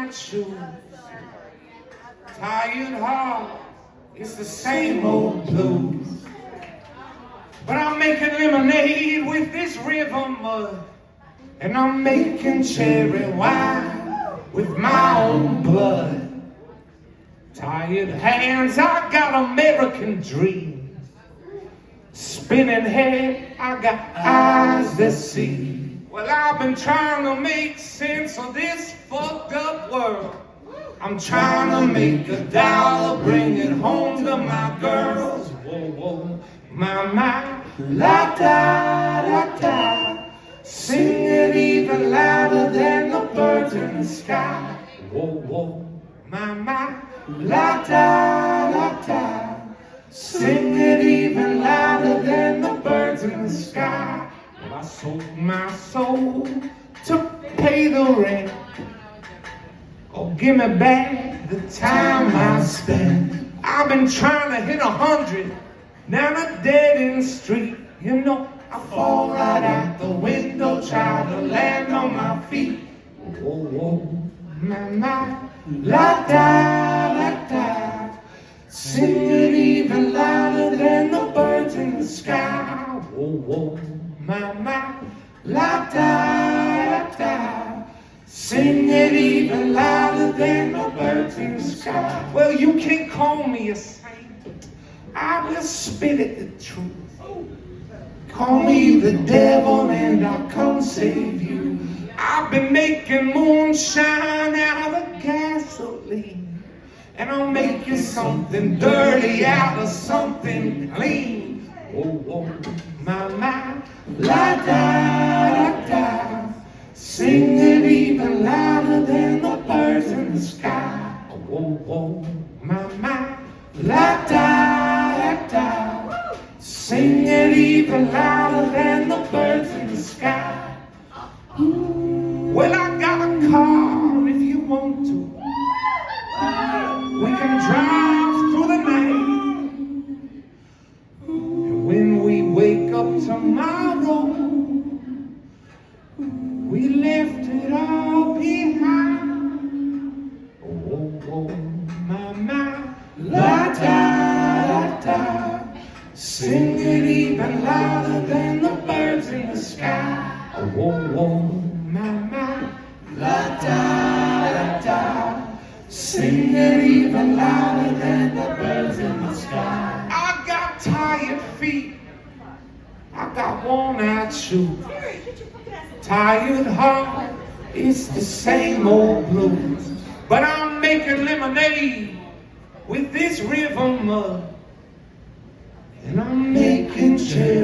out shoes. Tired heart, it's the same old blues. But I'm making lemonade with this river mud, and I'm making cherry wine with my own blood. Tired hands, I got American dreams. Spinning head, I got eyes that see. Well, I've been trying to make sense of this fucked up world. I'm trying to make $1, bring it home to my girls. Whoa, whoa, my, la da da da. Sing it even louder than the birds in the sky. Whoa, whoa, my, la da da da. Sing it even louder than the birds in the sky. Well, I sold my soul to pay the rent. Oh, give me back the time I spent. I've been trying to hit 100 down a dead-end street. You know, I fall right out the window, try to land on my feet. Whoa, whoa, my, la da da da. Sing it even louder than the birds in the sky. Whoa, whoa, my, la da da da. Sing it even louder than the birds in the sky. Well, you can't call me a saint. I will spit it the truth. Call me the devil and I'll come save you. I've been making moonshine out of gasoline, and I'll make you something dirty out of something clean. Whoa, whoa, my, la da da da. Sing it even louder than the birds in the sky. Whoa, whoa, my, la da da da. Sing it even louder than the birds in the sky. Well, I got a car if you want to. We can drive through the night, and when we wake up tomorrow, we left it all behind. Oh, oh, my, la da da da. Sing it even louder than the birds in the sky. Oh, oh, my, la da da da. Sing it even louder than the birds in the sky. I got tired feet, I got worn out shoes. Tired heart, it's the same old blues. But I'm making lemonade with this river mud, and I'm making cherry